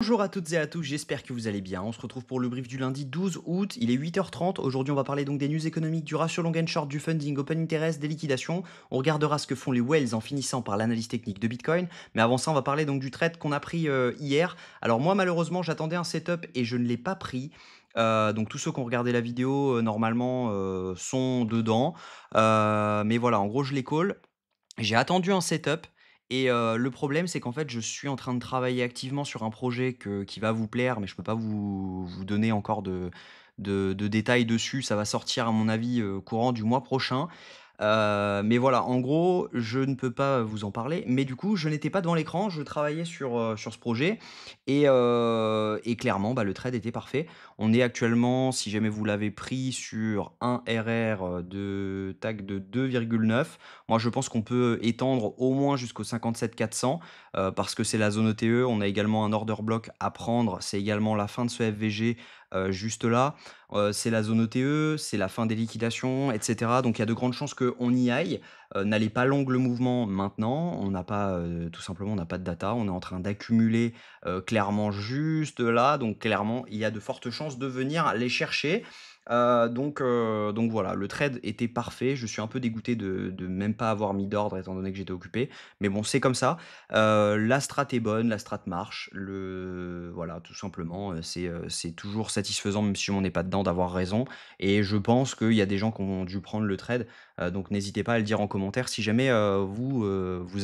Bonjour à toutes et à tous, j'espère que vous allez bien. On se retrouve pour le brief du lundi 12 août, il est 8h30. Aujourd'hui, on va parler donc des news économiques, du ratio long and short, du funding, open interest, des liquidations. On regardera ce que font les whales en finissant par l'analyse technique de Bitcoin. Mais avant ça, on va parler donc du trade qu'on a pris hier. Alors moi, malheureusement, j'attendais un setup et je ne l'ai pas pris. Donc tous ceux qui ont regardé la vidéo, normalement, sont dedans. Mais voilà, en gros, je les call. J'ai attendu un setup et le problème, c'est qu'en fait, je suis en train de travailler activement sur un projet qui va vous plaire, mais je peux pas vous donner encore de détails dessus. Ça va sortir à mon avis, courant du mois prochain. Mais voilà, en gros, je ne peux pas vous en parler, mais du coup, je n'étais pas devant l'écran, je travaillais sur ce projet et clairement, bah, le trade était parfait. On est actuellement, si jamais vous l'avez pris, sur un RR, de 2,9. Moi, je pense qu'on peut étendre au moins jusqu'au 57 400, parce que c'est la zone ETE. On a également un order block à prendre, c'est également la fin de ce FVG, juste là. C'est la zone ETE, c'est la fin des liquidations, et cetera. Donc il y a de grandes chances qu'on y aille. N'allez pas long le mouvement maintenant, on n'a pas, tout simplement, on n'a pas de data. On est en train d'accumuler, clairement juste là, donc clairement, il y a de fortes chances de venir les chercher. Donc voilà, le trade était parfait. Je suis un peu dégoûté de même pas avoir mis d'ordre étant donné que j'étais occupé. Mais bon, c'est comme ça. La strat est bonne, la strat marche. Voilà, tout simplement, c'est toujours satisfaisant, même si on n'est pas dedans, d'avoir raison. Et je pense qu'il y a des gens qui ont dû prendre le trade. Donc n'hésitez pas à le dire en commentaire si jamais vous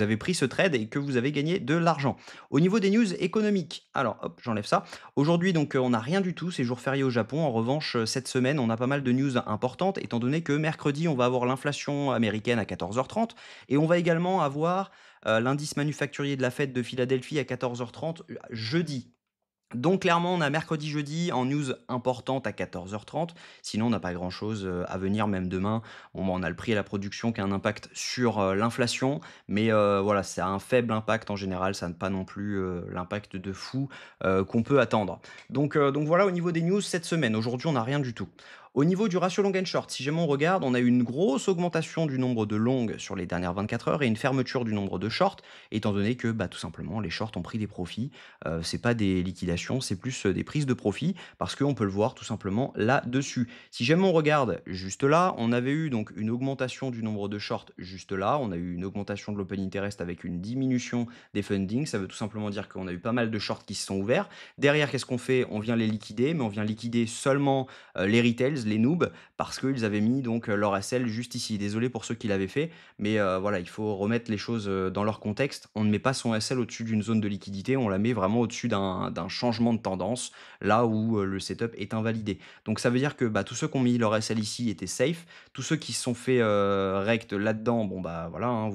avez pris ce trade et que vous avez gagné de l'argent. Au niveau des news économiques, alors hop, j'enlève ça. Aujourd'hui, donc, on n'a rien du tout, c'est jour férié au Japon. En revanche, cette semaine, on a pas mal de news importantes, étant donné que mercredi, on va avoir l'inflation américaine à 14h30 et on va également avoir l'indice manufacturier de la Fed de Philadelphie à 14h30 jeudi. Donc clairement, on a mercredi, jeudi en news importante à 14h30. Sinon, on n'a pas grand-chose à venir, même demain. Bon, bah, on a le prix à la production qui a un impact sur l'inflation, mais voilà, c'est un faible impact en général. Ça n'a pas non plus l'impact de fou qu'on peut attendre. Donc voilà, au niveau des news cette semaine. Aujourd'hui, on n'a rien du tout. Au niveau du ratio long and short, si jamais on regarde, on a eu une grosse augmentation du nombre de longues sur les dernières 24 heures et une fermeture du nombre de shorts, étant donné que bah, tout simplement les shorts ont pris des profits. C'est pas des liquidations, c'est plus, des prises de profit parce qu'on peut le voir tout simplement là-dessus. Si jamais on regarde juste là, on avait eu donc une augmentation du nombre de shorts juste là, on a eu une augmentation de l'open interest avec une diminution des fundings. Ça veut tout simplement dire qu'on a eu pas mal de shorts qui se sont ouverts. Derrière, qu'est-ce qu'on fait? On vient les liquider, mais on vient liquider seulement, les retails, les noobs, parce qu'ils avaient mis donc, leur SL juste ici. Désolé pour ceux qui l'avaient fait, mais voilà, il faut remettre les choses, dans leur contexte. On ne met pas son SL au-dessus d'une zone de liquidité, on la met vraiment au-dessus d'un changement de tendance, là où le setup est invalidé. Donc ça veut dire que bah, tous ceux qui ont mis leur SL ici étaient safe, tous ceux qui se sont fait rect là-dedans, bon bah voilà, hein,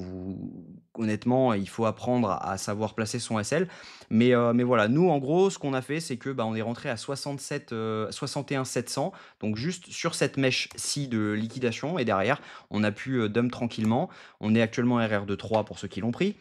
honnêtement, il faut apprendre à savoir placer son SL. Mais voilà, nous en gros, ce qu'on a fait, c'est que bah, on est rentré à 67, 61 700, donc juste sur cette mèche-ci de liquidation, et derrière, on a pu dump tranquillement. On est actuellement RR de 3 pour ceux qui l'ont pris.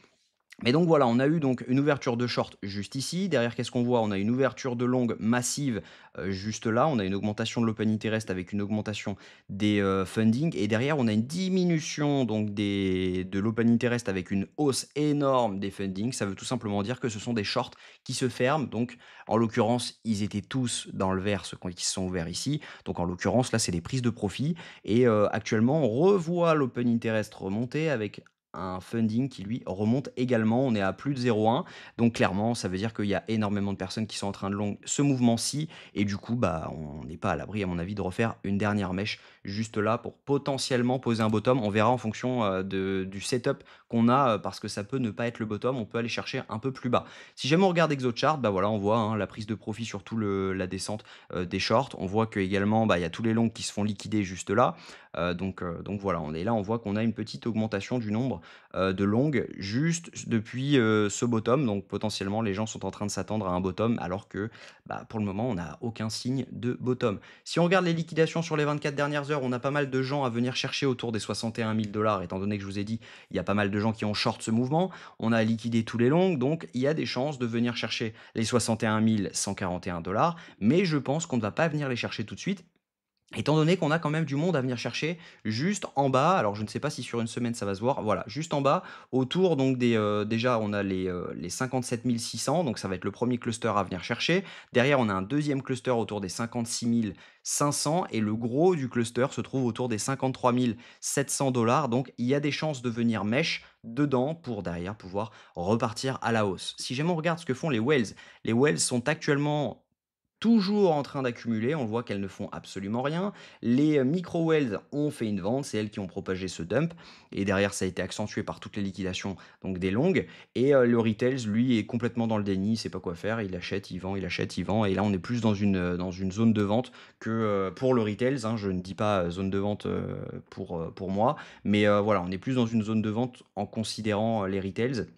Mais donc voilà, on a eu donc une ouverture de short juste ici. Derrière, qu'est-ce qu'on voit? On a une ouverture de longue massive juste là. On a une augmentation de l'open interest avec une augmentation des funding. Et derrière, on a une diminution donc de l'open interest avec une hausse énorme des funding. Ça veut tout simplement dire que ce sont des shorts qui se ferment. Donc, en l'occurrence, ils étaient tous dans le vert, ceux qui se sont ouverts ici. Donc, en l'occurrence, là, c'est des prises de profit. Et actuellement, on revoit l'open interest remonter avec un funding qui lui remonte également. On est à plus de 0,1. Donc clairement, ça veut dire qu'il y a énormément de personnes qui sont en train de long ce mouvement-ci. Et du coup, bah, on n'est pas à l'abri, à mon avis, de refaire une dernière mèche juste là pour potentiellement poser un bottom. On verra en fonction du setup qu'on a, parce que ça peut ne pas être le bottom. On peut aller chercher un peu plus bas. Si jamais on regarde ExoChart, bah voilà, on voit hein, la prise de profit sur tout la descente des shorts. On voit que également, bah, il y a tous les longs qui se font liquider juste là. Donc voilà, on est là, on voit qu'on a une petite augmentation du nombre de longues juste depuis ce bottom. Donc potentiellement, les gens sont en train de s'attendre à un bottom alors que bah, pour le moment, on n'a aucun signe de bottom. Si on regarde les liquidations sur les 24 dernières heures, on a pas mal de gens à venir chercher autour des 61 000 dollars, étant donné que je vous ai dit, il y a pas mal de gens qui ont short ce mouvement. On a liquidé tous les longs, donc il y a des chances de venir chercher les 61 141 dollars, mais je pense qu'on ne va pas venir les chercher tout de suite Étant donné qu'on a quand même du monde à venir chercher juste en bas, alors je ne sais pas si sur une semaine ça va se voir, voilà, juste en bas, autour donc déjà on a les 57 600, donc ça va être le premier cluster à venir chercher. Derrière, on a un deuxième cluster autour des 56 500 et le gros du cluster se trouve autour des 53 700 $. Donc il y a des chances de venir mèche dedans pour derrière pouvoir repartir à la hausse. Si jamais on regarde ce que font les whales sont actuellement toujours en train d'accumuler, on voit qu'elles ne font absolument rien. Les micro-wells ont fait une vente, c'est elles qui ont propagé ce dump et derrière ça a été accentué par toutes les liquidations donc des longues et le retails lui est complètement dans le déni, il sait pas quoi faire, il achète, il vend, il achète, il vend et là on est plus dans une zone de vente que, pour le retails, hein. Je ne dis pas, zone de vente, pour moi, mais voilà, on est plus dans une zone de vente en considérant, les retails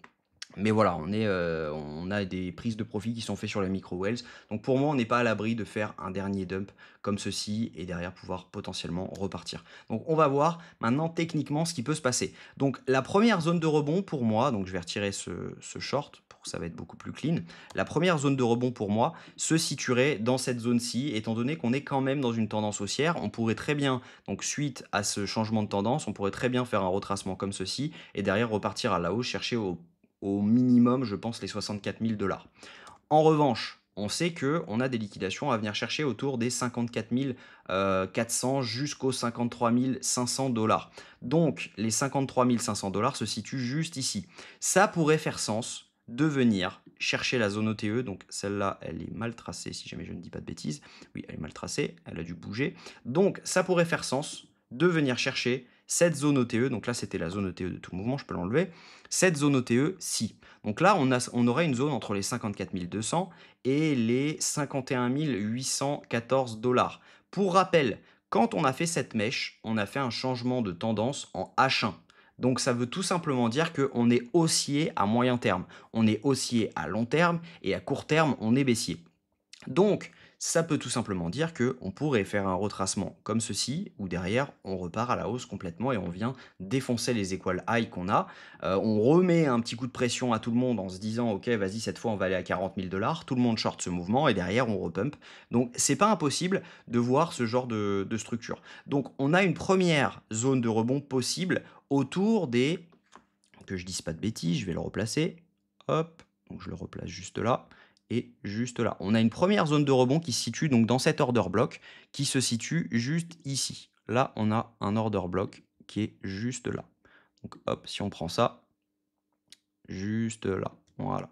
mais voilà, on a des prises de profit qui sont faites sur les micro-wells. Donc pour moi, on n'est pas à l'abri de faire un dernier dump comme ceci et derrière pouvoir potentiellement repartir. Donc on va voir maintenant techniquement ce qui peut se passer. Donc la première zone de rebond pour moi, donc je vais retirer ce short pour que ça va être beaucoup plus clean. La première zone de rebond pour moi se situerait dans cette zone-ci, étant donné qu'on est quand même dans une tendance haussière. On pourrait très bien, donc suite à ce changement de tendance, on pourrait très bien faire un retracement comme ceci et derrière repartir à la hausse, chercher au minimum, je pense, les 64 000 $. En revanche, on sait qu'on a des liquidations à venir chercher autour des 54 400 jusqu'aux 53 500 $. Donc, les 53 500 $ se situent juste ici. Ça pourrait faire sens de venir chercher la zone OTE. Donc, celle-là, elle est mal tracée, si jamais je ne dis pas de bêtises. Oui, elle est mal tracée, elle a dû bouger. Donc, ça pourrait faire sens de venir chercher cette zone OTE. Donc là, c'était la zone OTE de tout mouvement, je peux l'enlever. Cette zone OTE-ci. Donc là, on aurait une zone entre les 54 200 et les 51 814 $. Pour rappel, quand on a fait cette mèche, on a fait un changement de tendance en H1. Donc ça veut tout simplement dire qu'on est haussier à moyen terme, on est haussier à long terme et à court terme, on est baissier. Donc, ça peut tout simplement dire qu'on pourrait faire un retracement comme ceci, où derrière, on repart à la hausse complètement et on vient défoncer les equal high qu'on a. On remet un petit coup de pression à tout le monde en se disant, ok, vas-y, cette fois, on va aller à 40 000 $. Tout le monde short ce mouvement et derrière, on repump. Donc, c'est pas impossible de voir ce genre de structure. Donc, on a une première zone de rebond possible autour des, que je dise pas de bêtises, je vais le replacer. Hop, donc je le replace juste là et juste là. On a une première zone de rebond qui se situe donc dans cet order block qui se situe juste ici. Là, on a un order block qui est juste là. Donc hop, si on prend ça, juste là, voilà.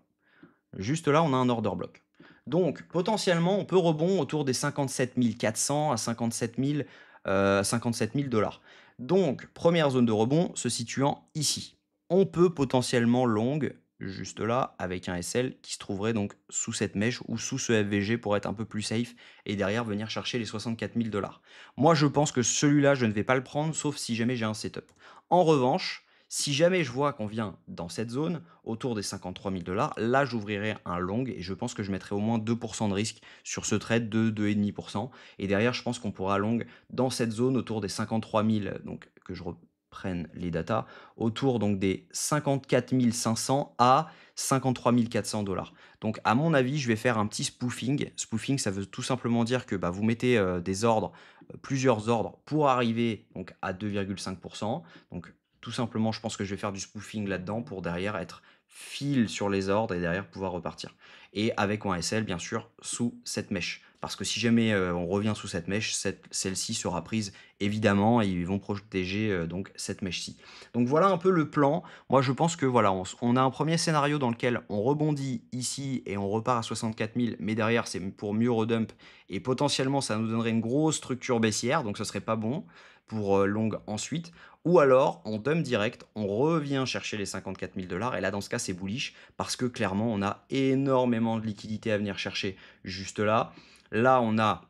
Juste là, on a un order block. Donc potentiellement, on peut rebond autour des 57 400 à 57 000 $. Donc première zone de rebond se situant ici. On peut potentiellement long juste là avec un SL qui se trouverait donc sous cette mèche ou sous ce FVG pour être un peu plus safe et derrière venir chercher les 64 000 $. Moi, je pense que celui-là, je ne vais pas le prendre sauf si jamais j'ai un setup. En revanche, si jamais je vois qu'on vient dans cette zone, autour des 53 000 $, là, j'ouvrirai un long et je pense que je mettrai au moins 2% de risque sur ce trade de 2,5%. Et derrière, je pense qu'on pourra long dans cette zone autour des 53 000, donc que je reprenne les datas, autour donc des 54 500 à 53 400 $. Donc, à mon avis, je vais faire un petit spoofing. Spoofing, ça veut tout simplement dire que bah, vous mettez des ordres, plusieurs ordres pour arriver donc à 2,5%. Donc, tout simplement, je pense que je vais faire du spoofing là-dedans pour derrière être fil sur les ordres et derrière pouvoir repartir. Et avec un SL, bien sûr, sous cette mèche. Parce que si jamais on revient sous cette mèche, celle-ci sera prise évidemment et ils vont protéger donc cette mèche-ci. Donc voilà un peu le plan. Moi je pense que voilà, on a un premier scénario dans lequel on rebondit ici et on repart à 64 000, mais derrière c'est pour mieux redump et potentiellement ça nous donnerait une grosse structure baissière, donc ce serait pas bon pour long ensuite. Ou alors, on dump direct, on revient chercher les 54 000 $. Et là, dans ce cas, c'est bullish parce que clairement, on a énormément de liquidités à venir chercher juste là. Là, on a,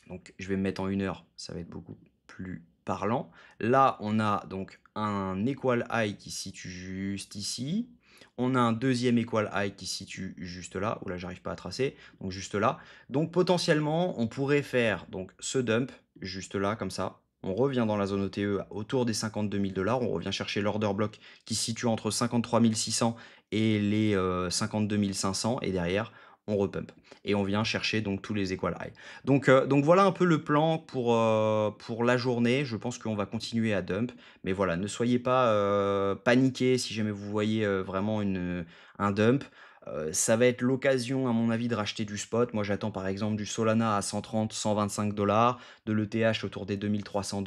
donc je vais me mettre en 1 heure, ça va être beaucoup plus parlant. Là, on a donc un equal high qui se situe juste ici. On a un deuxième equal high qui se situe juste là, où là, j'arrive pas à tracer, donc juste là. Donc potentiellement, on pourrait faire donc ce dump juste là, comme ça. On revient dans la zone OTE autour des 52 000 $. On revient chercher l'order block qui se situe entre 53 600 et les 52 500. Et derrière, on repump et on vient chercher donc tous les equal high. Donc voilà un peu le plan pour la journée. Je pense qu'on va continuer à dump, mais voilà, ne soyez pas, paniqués si jamais vous voyez, vraiment un dump. Ça va être l'occasion à mon avis de racheter du spot. Moi j'attends par exemple du Solana à 130-125 de l'ETH autour des 2 300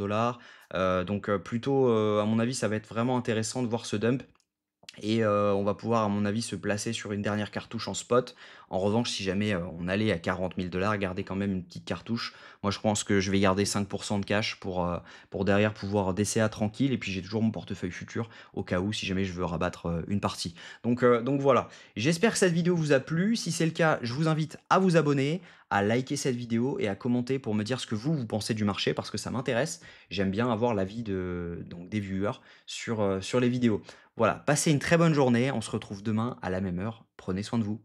plutôt, à mon avis, ça va être vraiment intéressant de voir ce dump et on va pouvoir, à mon avis, se placer sur une dernière cartouche en spot. En revanche, si jamais, on allait à 40 000 garder quand même une petite cartouche. Moi, je pense que je vais garder 5 de cash pour derrière pouvoir DCA tranquille et puis j'ai toujours mon portefeuille futur au cas où, si jamais je veux rabattre, une partie. Donc voilà. J'espère que cette vidéo vous a plu. Si c'est le cas, je vous invite à vous abonner, à liker cette vidéo et à commenter pour me dire ce que vous pensez du marché parce que ça m'intéresse. J'aime bien avoir l'avis des viewers sur les vidéos. Voilà, passez une très bonne journée. On se retrouve demain à la même heure. Prenez soin de vous.